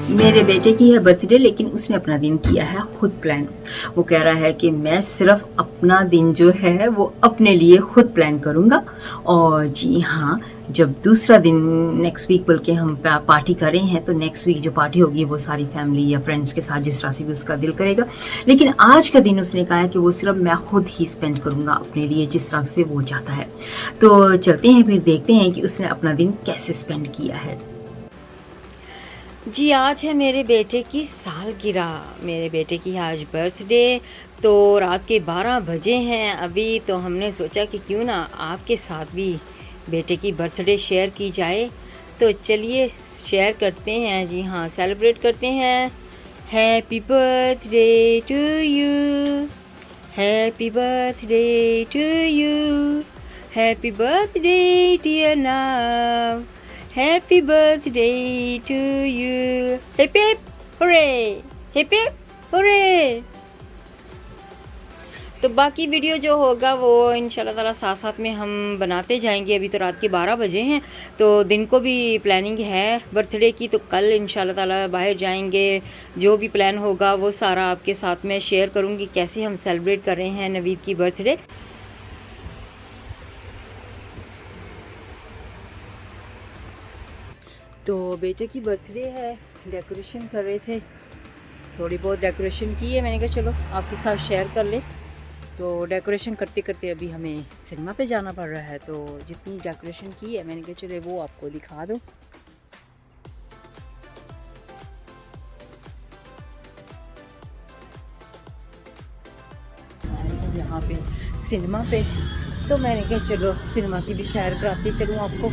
मेरे बेटे की है बर्थडे, लेकिन उसने अपना दिन किया है खुद प्लान। वो कह रहा है कि मैं सिर्फ अपना दिन जो है वो अपने लिए खुद प्लान करूँगा। और जी हाँ, जब दूसरा दिन नेक्स्ट वीक बल्कि हम पार्टी कर रहे हैं, तो नेक्स्ट वीक जो पार्टी होगी वो सारी फैमिली या फ्रेंड्स के साथ, जिस तरह से भी उसका दिल करेगा। लेकिन आज का दिन उसने कहा है कि वो सिर्फ मैं खुद ही स्पेंड करूँगा अपने लिए, जिस तरह से वो चाहता है। तो चलते हैं फिर देखते हैं कि उसने अपना दिन कैसे स्पेंड किया है। जी, आज है मेरे बेटे की सालगिरह। मेरे बेटे की आज बर्थडे। तो रात के 12 बजे हैं अभी, तो हमने सोचा कि क्यों ना आपके साथ भी बेटे की बर्थडे शेयर की जाए। तो चलिए शेयर करते हैं। जी हाँ, सेलिब्रेट करते हैं। Happy birthday to you, happy birthday to you, happy birthday dear Nav, happy birthday to you, hip hip hurray, hip hip hurray. तो बाकी वीडियो जो होगा वो इंशाल्लाह ताला साथ साथ में हम बनाते जाएंगे। अभी तो रात के 12 बजे हैं, तो दिन को भी प्लानिंग है बर्थडे की। तो कल इंशाल्लाह ताला बाहर जाएंगे, जो भी प्लान होगा वो सारा आपके साथ में शेयर करूँगी, कैसे हम सेलिब्रेट कर रहे हैं नवीद की बर्थडे। तो बेटे की बर्थडे है, डेकोरेशन कर रहे थे, थोड़ी बहुत डेकोरेशन की है। मैंने कहा चलो आपके साथ शेयर कर ले। तो डेकोरेशन करते करते अभी हमें सिनेमा पे जाना पड़ रहा है, तो जितनी डेकोरेशन की है मैंने कहा चले वो आपको दिखा दो। यहाँ पे सिनेमा पे, तो मैंने कहा चलो सिनेमा की भी सैर कराती चलूँ आपको।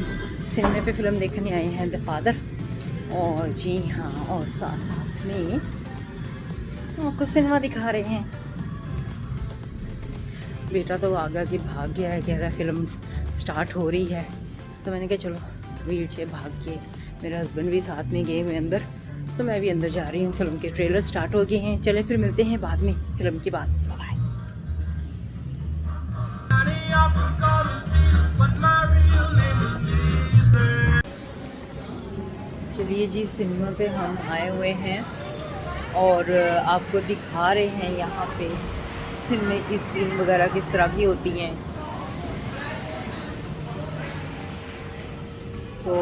सिनेमा पे फ़िल्म देखने आए हैं द फादर। और जी हाँ, और साथ साथ में आपको सिनेमा दिखा रहे हैं। बेटा तो आगे के भाग गया है, कह रहा है फ़िल्म स्टार्ट हो रही है। तो मैंने कहा चलो व्हील चेयर भाग के, मेरे हस्बैंड भी साथ में गए हुए अंदर, तो मैं भी अंदर जा रही हूँ। फ़िल्म के ट्रेलर स्टार्ट हो गए हैं। चले फिर मिलते हैं बाद में फ़िल्म के बाद। बाय। चलिए जी, सिनेमा पे हम आए हुए हैं और आपको दिखा रहे हैं यहाँ पे फिल्में की स्क्रीन वगैरह किस तरह की होती हैं। तो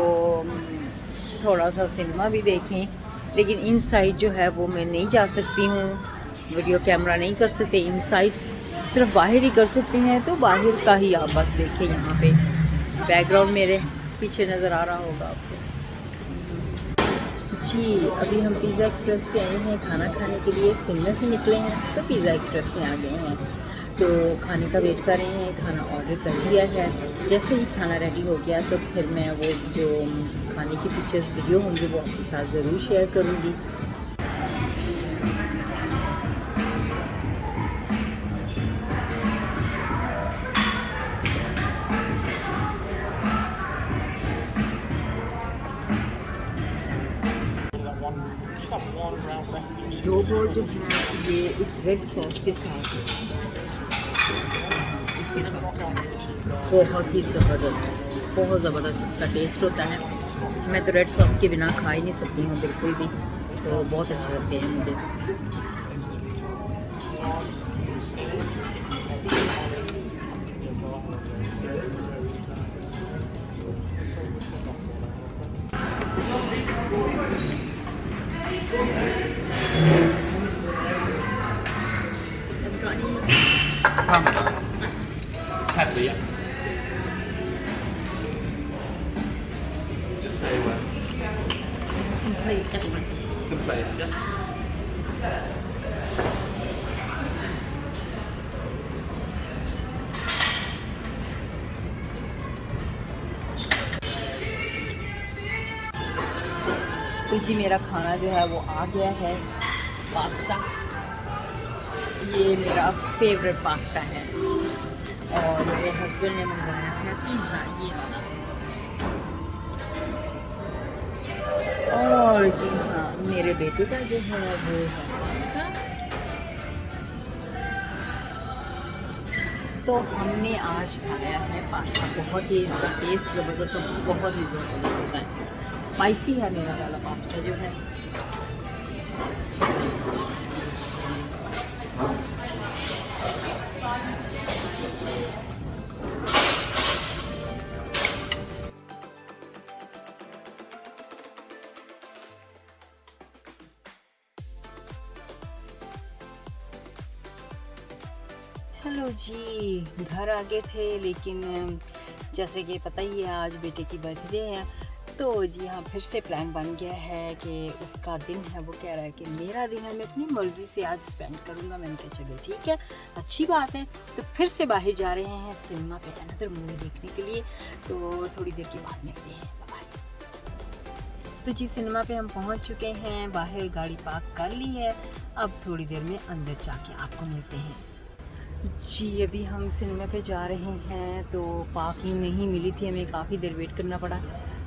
थोड़ा सा सिनेमा भी देखें, लेकिन इनसाइड जो है वो मैं नहीं जा सकती हूँ, वीडियो कैमरा नहीं कर सकते। इनसाइड सिर्फ बाहर ही कर सकते हैं, तो बाहर का ही आप बस देखें। यहाँ पे बैकग्राउंड मेरे पीछे नज़र आ रहा होगा आपको। जी, अभी हम पिज़्ज़ा एक्सप्रेस पे आए हैं खाना खाने के लिए। सिनेमा से निकले हैं तो पिज़्ज़ा एक्सप्रेस में आ गए हैं, तो खाने का वेट कर रहे हैं। खाना ऑर्डर कर दिया है। जैसे ही खाना रेडी हो गया तो फिर मैं वो जो खाने की पिक्चर्स वीडियो होंगी वो आपके साथ ज़रूर शेयर करूँगी। दो बोल जो है ये इस रेड सॉस के साथ, इसके साथ बहुत ही ज़बरदस्त, बहुत ज़बरदस्त इसका टेस्ट होता है। मैं तो रेड सॉस के बिना खा ही नहीं सकती हूँ बिल्कुल भी, तो बहुत अच्छे लगते हैं मुझे। Happy, yeah. Just say when. Some plates, yeah. तो जी मेरा खाना जो है वो आ गया है, पास्ता। ये मेरा फेवरेट पास्ता है और मेरे हस्बैंड ने मंगवाया है पिज़्ज़ा, ये वाला। और जी हाँ, मेरे बेटे का जो है वो है पास्ता। तो हमने आज खाया है पास्ता, बहुत ही इसका टेस्ट ज़बरदस्त, बहुत ही ज़बरदस्त होता है। स्पाइसी है मेरा वाला पास्ता जो है। हेलो जी, घर आ गए थे लेकिन जैसे कि पता ही है आज बेटे की बर्थडे है, तो जी हाँ फिर से प्लान बन गया है कि उसका दिन है, वो कह रहा है कि मेरा दिन है, मैं अपनी मर्ज़ी से आज स्पेंड करूँगा। मैंने कहा चलो ठीक है, अच्छी बात है। तो फिर से बाहर जा रहे हैं सिनेमा पे अनदर मूवी देखने के लिए, तो थोड़ी देर के बाद मिलते हैं। बाय। तो जी सिनेमा पे हम पहुँच चुके हैं, बाहर गाड़ी पार्क कर ली है, अब थोड़ी देर में अंदर जाके आपको मिलते हैं। जी अभी हम सिनेमा पे जा रहे हैं, तो पार्किंग नहीं मिली थी, हमें काफ़ी देर वेट करना पड़ा।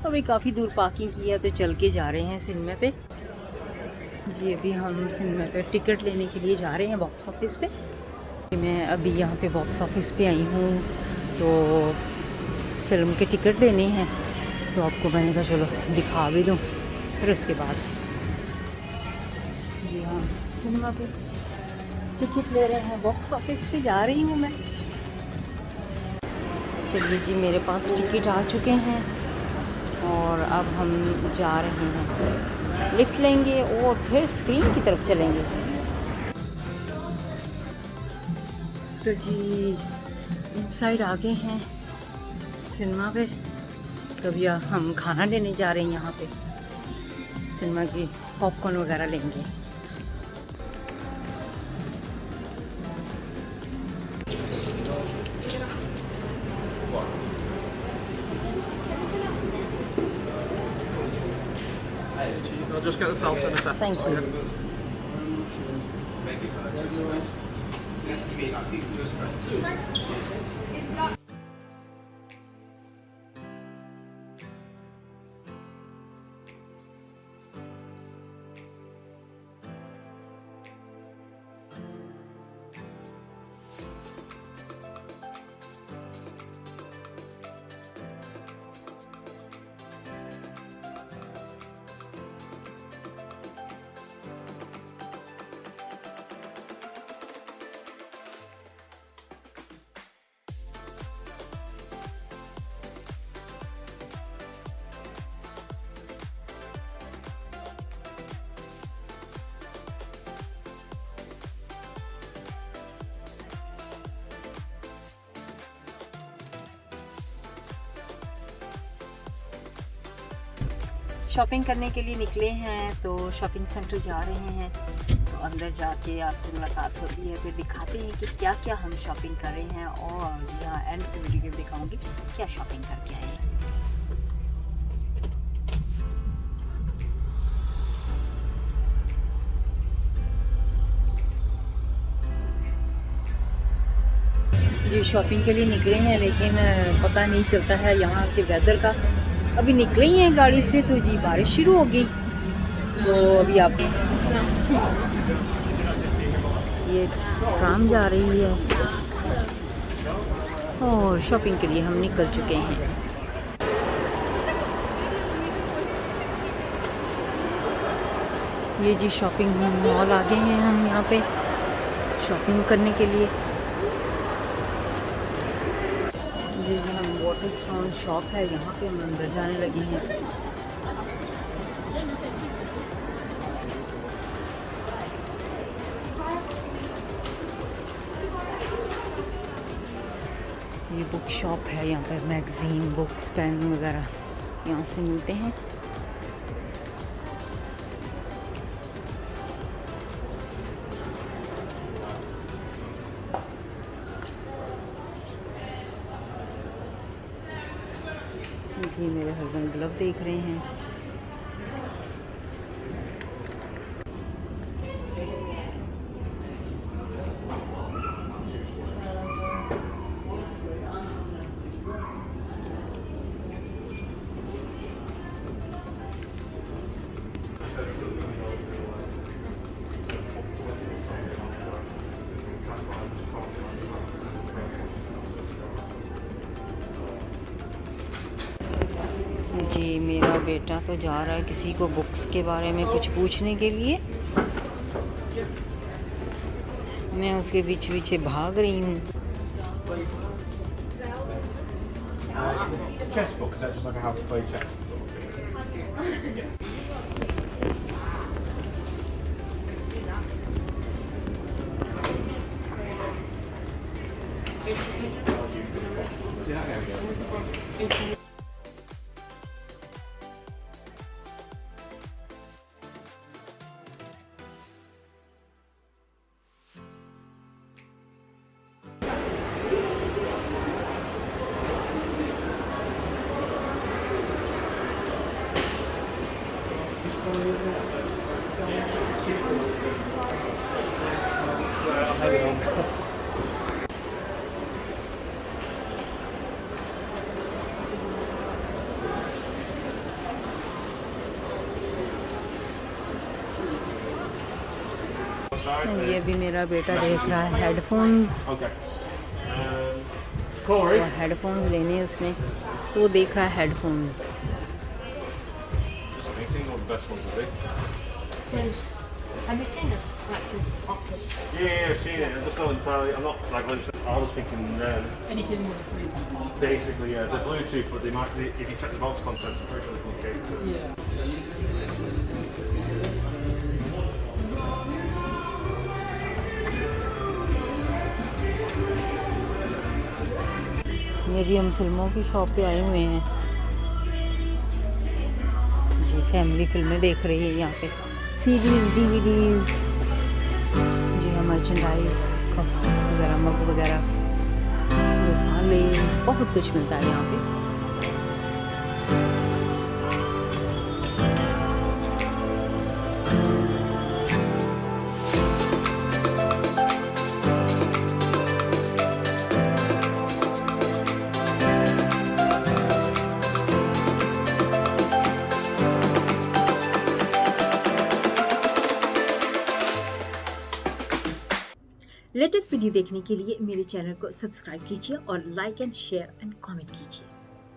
अभी काफ़ी दूर पार्किंग किया तो चल के जा रहे हैं सिनेमा पे। जी अभी हम सिनेमा पे टिकट लेने के लिए जा रहे हैं बॉक्स ऑफिस पे। मैं अभी यहाँ पे बॉक्स ऑफिस पे आई हूँ, तो फिल्म के टिकट लेने हैं, तो आपको मैंने कहा चलो दिखा भी दूँ। फिर उसके बाद जी हाँ सिनेमा पे टिकट ले रहे हैं, बॉक्स ऑफिस पे जा रही हूँ मैं। चलिए जी मेरे पास टिकट आ चुके हैं और अब हम जा रहे हैं, लिफ्ट लेंगे और फिर स्क्रीन की तरफ चलेंगे। तो जी इनसाइड आ गए हैं सिनेमा पे, तो अभी हम खाना लेने जा रहे हैं, यहाँ पे सिनेमा की पॉपकॉर्न वगैरह लेंगे। I'll just get the salsa in a second. Thank you. Shopping करने के लिए निकले हैं, तो शॉपिंग सेंटर जा रहे हैं, तो अंदर जाके आपसे मुलाकात होती है, फिर दिखाते हैं कि क्या क्या हम शॉपिंग कर रहे हैं, और यहाँ एंड में वीडियो में दिखाऊंगी क्या शॉपिंग करके आए हैं। जी शॉपिंग के लिए निकले हैं, लेकिन पता नहीं चलता है यहाँ के वेदर का। अभी निकले ही हैं गाड़ी से, तो जी बारिश शुरू हो गई, तो अभी आप ये ट्राम जा रही है और शॉपिंग के लिए हम निकल चुके हैं। ये जी शॉपिंग मॉल आ गए हैं हम यहाँ पे शॉपिंग करने के लिए। जी हम वाटर स्टोन शॉप है, यहाँ पे हम अंदर जाने लगे हैं। ये बुक शॉप है, यहाँ पे मैगज़ीन बुक्स पेन वगैरह यहाँ से मिलते हैं। जी मेरे हस्बैंड ग्लव देख रहे हैं। जी मेरा बेटा तो जा रहा है किसी को बुक्स के बारे में कुछ पूछने के लिए। मैं उसके पीछे पीछे भाग रही हूँ। Chess book, is that just like a how to play chess sort of thing? Yeah. Yeah, there we go. ये भी मेरा बेटा देख रहा है हेडफोन्स। Okay. तो Corey. हेडफोन्स लेने हैं उसने, तो वो देख रहा है headphones. Just anything or the best one to be? Have you seen it? Like with Oculus? Yeah, I've seen it. I'm just not entirely. I'm not like I was thinking Anything with a 3.5. basically the Bluetooth, but they might if you check the box contents, I'm pretty sure they can cater to it. Yeah. ये भी हम फिल्मों की shop पे आए हुए हैं। ये फैमिली फिल्में देख रही है यहाँ पे। सीडीज, डीवीडीज, जी हाँ, मर्चेंडाइज, कप वगैरह, मग वगैरह, मसाले, बहुत कुछ मिलता है यहाँ पे। लेटेस्ट वीडियो देखने के लिए मेरे चैनल को सब्सक्राइब कीजिए और like and share and comment कीजिए।